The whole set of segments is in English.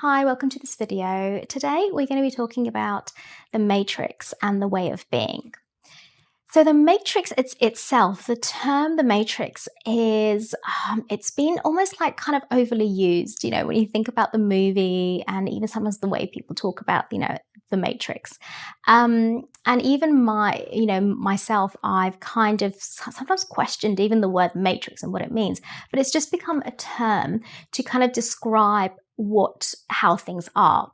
Hi, welcome to this video. Today we're going to be talking about the matrix and the way of being. So the matrix itself, the term the matrix is, it's been almost like kind of overly used, when you think about the movie and even sometimes the way people talk about, the matrix. And even myself, I've kind of sometimes questioned even the word matrix and what it means, but it's just become a term to kind of describe how things are.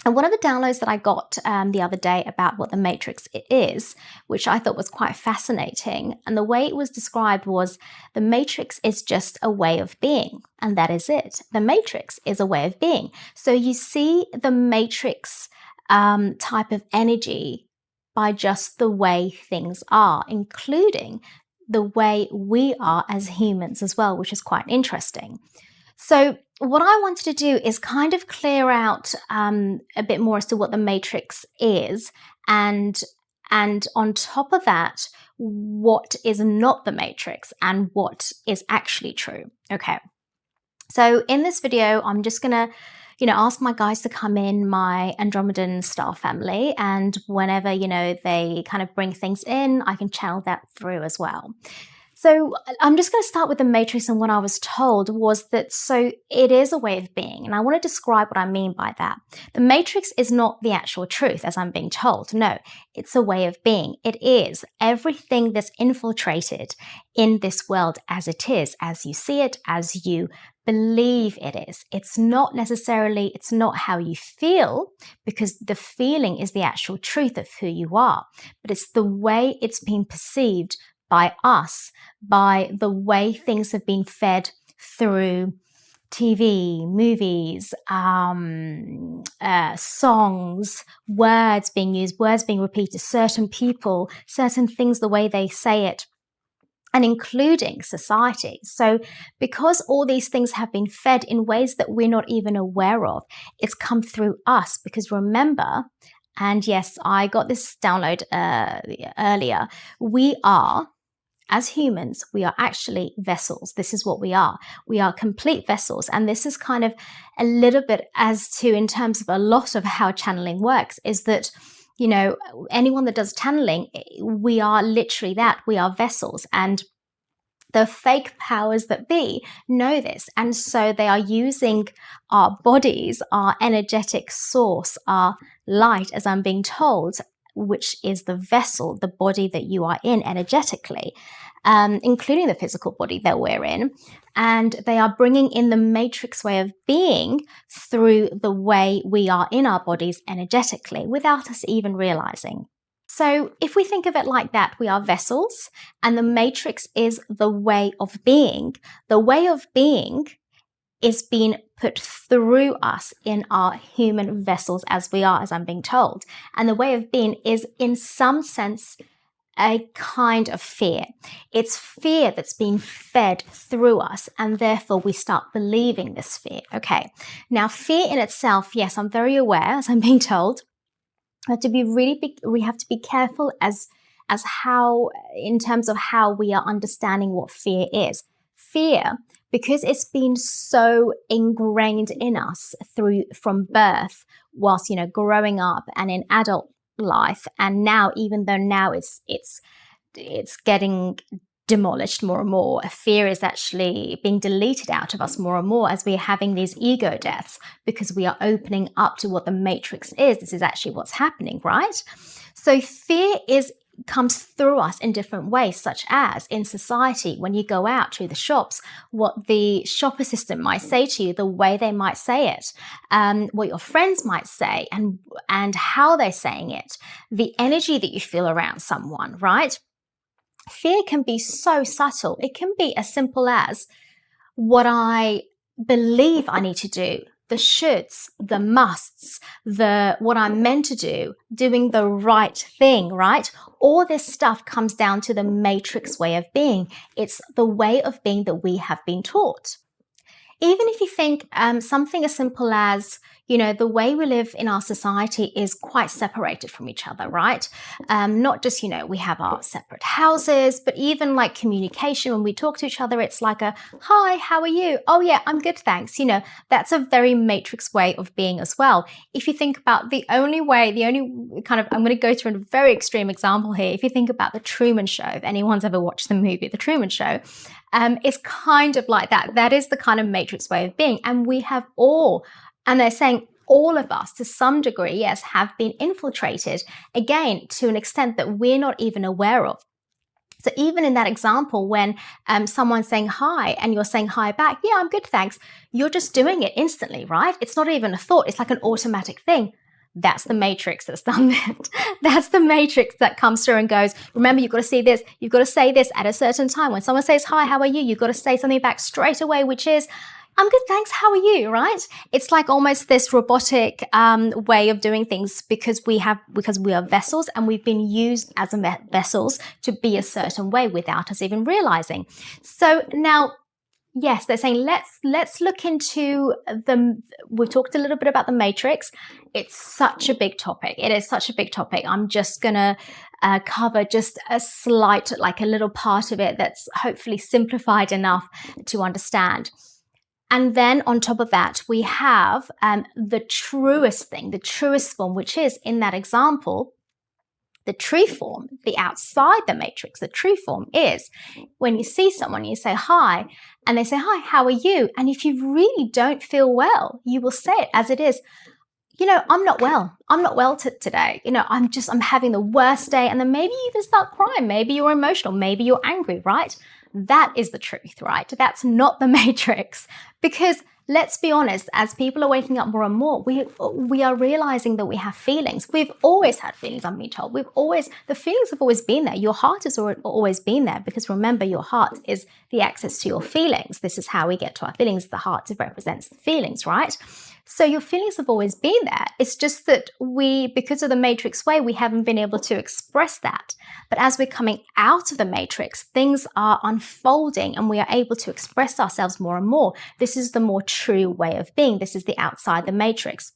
And one of the downloads that I got the other day about what the matrix is, which I thought was quite fascinating, and the way it was described was the matrix is just a way of being, and that is it. The matrix is a way of being. So you see the matrix type of energy by just the way things are, including the way we are as humans as well, which is quite interesting. So what I wanted to do is kind of clear out a bit more as to what the matrix is, and on top of that, what is not the matrix and what is actually true. Okay. So in this video, I'm just gonna, ask my guys to come in, my Andromedan star family, and whenever, they kind of bring things in, I can channel that through as well. So I'm just going to start with the matrix, and what I was told was that, so it is a way of being, and I want to describe what I mean by that. The matrix is not the actual truth, as I'm being told. No, it's a way of being. It is everything that's infiltrated in this world as it is, as you see it, as you believe it is. It's not how you feel, because the feeling is the actual truth of who you are, but it's the way it's been perceived by us, by the way things have been fed through TV, movies, songs, words being used, words being repeated, certain people, certain things, the way they say it, and including society. So because all these things have been fed in ways that we're not even aware of, it's come through us. Because remember, and yes, I got this download earlier, we are, as humans, we are actually vessels. This is what we are. We are complete vessels. And this is kind of a little bit as to, in terms of a lot of how channeling works, is that, anyone that does channeling, we are literally that. We are vessels. And the fake powers that be know this. And so they are using our bodies, our energetic source, our light, as I'm being told, which is the vessel, the body that you are in energetically, including the physical body that we're in. And they are bringing in the matrix way of being through the way we are in our bodies energetically without us even realizing. So if we think of it like that, we are vessels and the matrix is the way of being. The way of being is being put through us in our human vessels as we are, as I'm being told. And the way of being is, in some sense, a kind of fear. It's fear that's being fed through us, and therefore we start believing this fear. Okay. Now, fear in itself, yes, I'm very aware, as I'm being told, we have to be careful as how, in terms of how we are understanding what fear is. Fear, because it's been so ingrained in us from birth, whilst growing up and in adult life, and now, even though now it's getting demolished more and more, fear is actually being deleted out of us more and more as we're having these ego deaths, because we are opening up to what the matrix is. This is actually what's happening, right? So fear comes through us in different ways, such as in society, when you go out to the shops, what the shop assistant might say to you, the way they might say it, what your friends might say, and how they're saying it, the energy that you feel around someone, right? Fear can be so subtle. It can be as simple as what I believe I need to do, the shoulds, the musts, what I'm meant to do, doing the right thing, right? All this stuff comes down to the matrix way of being. It's the way of being that we have been taught. Even if you think something as simple as, the way we live in our society is quite separated from each other, right? Not just, we have our separate houses, but even like communication, when we talk to each other, it's like a, hi, how are you? Oh yeah, I'm good, thanks. That's a very matrix way of being as well. If you think about the only kind of, I'm going to go through a very extreme example here. If you think about The Truman Show, if anyone's ever watched the movie The Truman Show, it's kind of like that. That is the kind of matrix way of being. And we have all, and they're saying all of us to some degree, yes, have been infiltrated, again, to an extent that we're not even aware of. So even in that example, when someone's saying hi and you're saying hi back, yeah, I'm good, thanks, you're just doing it instantly, right? It's not even a thought. It's like an automatic thing. That's the matrix that's done that. That's the matrix that comes through and goes, remember, you've got to see this. You've got to say this at a certain time. When someone says, hi, how are you? You've got to say something back straight away, which is, I'm good, thanks, how are you, right? It's like almost this robotic way of doing things because we are vessels and we've been used as vessels to be a certain way without us even realizing. So now, yes, they're saying let's look into we've talked a little bit about the matrix. It's such a big topic. It is such a big topic. I'm just gonna cover just a slight, like a little part of it that's hopefully simplified enough to understand. And then on top of that, we have the truest thing, the truest form, which is in that example, the true form, the outside the matrix. The true form is when you see someone, you say hi, and they say, hi, how are you? And if you really don't feel well, you will say it as it is. I'm not well. I'm not well today. I'm having the worst day. And then maybe you even start crying. Maybe you're emotional. Maybe you're angry, right? That is the truth, right? That's not the matrix. Because let's be honest, as people are waking up more and more, we are realizing that we have feelings. We've always had feelings, I'm being told. The feelings have always been there. Your heart has always been there, because remember, your heart is the access to your feelings. This is how we get to our feelings. The heart represents the feelings, right? So your feelings have always been there. It's just that because of the matrix way, we haven't been able to express that. But as we're coming out of the matrix, things are unfolding and we are able to express ourselves more and more. This is the more true way of being. This is the outside the matrix.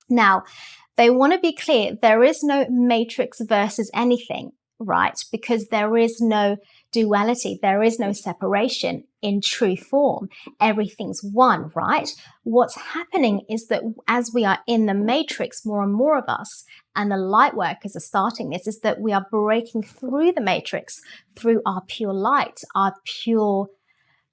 Now, they want to be clear, there is no matrix versus anything, right? Because there is no duality, there is no separation in true form. Everything's one, right? What's happening is that as we are in the matrix, more and more of us, and the light workers are starting this, is that we are breaking through the matrix through our pure light, our pure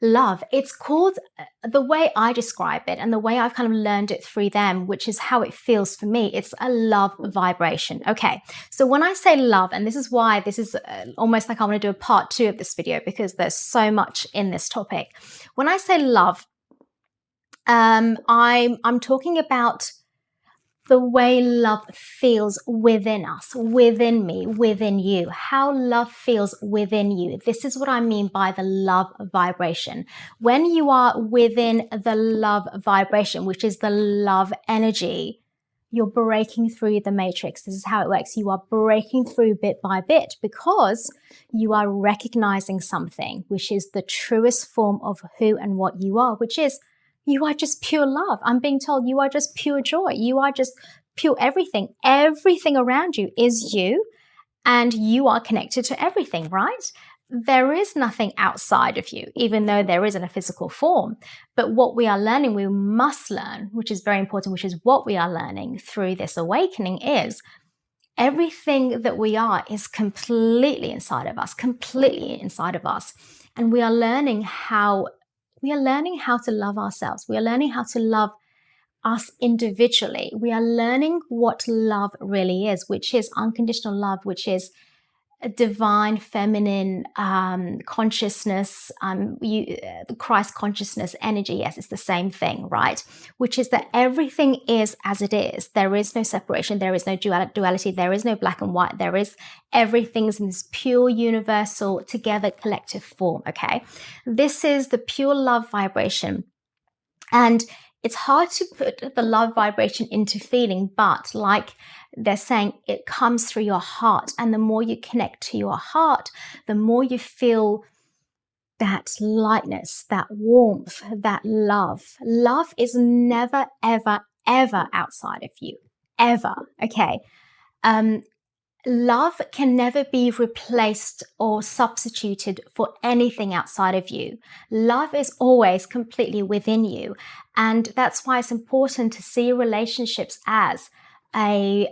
love. It's called, the way I describe it and the way I've kind of learned it through them, which is how it feels for me, it's a love vibration. Okay, so when I say love, and this is why this is almost like I want to do a part 2 of this video, because there's so much in this topic. When I say love, I'm talking about the way love feels within us, within me, within you, how love feels within you. This is what I mean by the love vibration. When you are within the love vibration, which is the love energy, you're breaking through the matrix. This is how it works. You are breaking through bit by bit because you are recognizing something, which is the truest form of who and what you are, which is you are just pure love. I'm being told you are just pure joy. You are just pure everything. Everything around you is you, and you are connected to everything, right? There is nothing outside of you, even though there isn't a physical form. But what we are learning, we must learn, which is very important, which is what we are learning through this awakening, is everything that we are is completely inside of us, completely inside of us. And we are learning how to love ourselves. We are learning how to love us individually. We are learning what love really is, which is unconditional love, which is a divine feminine consciousness, Christ consciousness energy. Yes, it's the same thing, right? Which is that everything is as it is. There is no separation. There is no duality. There is no black and white. Everything's in this pure, universal, together, collective form, okay? This is the pure love vibration. And it's hard to put the love vibration into feeling, but like they're saying, it comes through your heart. And the more you connect to your heart, the more you feel that lightness, that warmth, that love. Love is never, ever, ever outside of you. Ever. Okay. Love can never be replaced or substituted for anything outside of you. Love is always completely within you. And that's why it's important to see relationships as a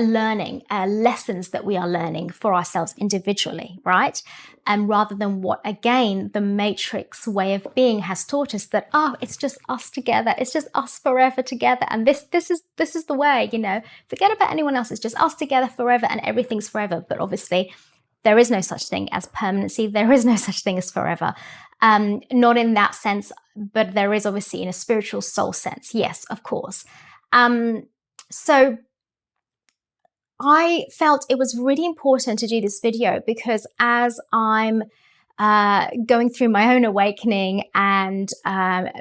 learning, lessons that we are learning for ourselves individually, right? And rather than what, again, the Matrix way of being has taught us, that, oh, it's just us together. It's just us forever together. And this is the way, forget about anyone else. It's just us together forever and everything's forever. But obviously there is no such thing as permanency. There is no such thing as forever. Not in that sense, but there is obviously in a spiritual soul sense. Yes, of course. So I felt it was really important to do this video because as I'm going through my own awakening and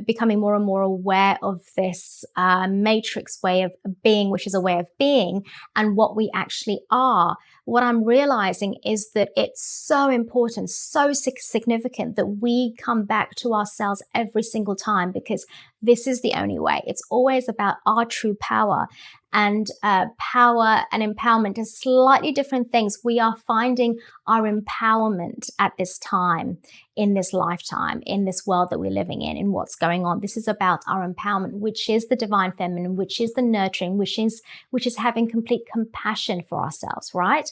becoming more and more aware of this matrix way of being, which is a way of being, and what we actually are, what I'm realizing is that it's so important, so significant that we come back to ourselves every single time, because this is the only way. It's always about our true power. And power and empowerment are slightly different things. We are finding our empowerment at this time, in this lifetime, in this world that we're living in what's going on. This is about our empowerment, which is the divine feminine, which is the nurturing, which is having complete compassion for ourselves, right?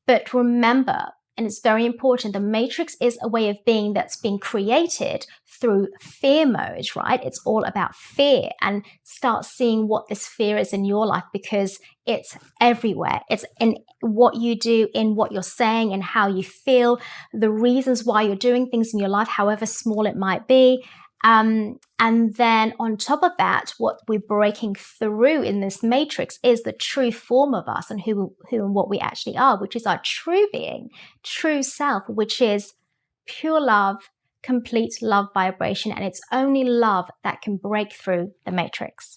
But remember, and it's very important, the matrix is a way of being that's been created through fear mode, right? It's all about fear, and start seeing what this fear is in your life, because it's everywhere. It's in what you do, in what you're saying, and how you feel, the reasons why you're doing things in your life, however small it might be. And then on top of that, what we're breaking through in this matrix is the true form of us and who and what we actually are, which is our true being, true self, which is pure love, complete love vibration. And it's only love that can break through the matrix.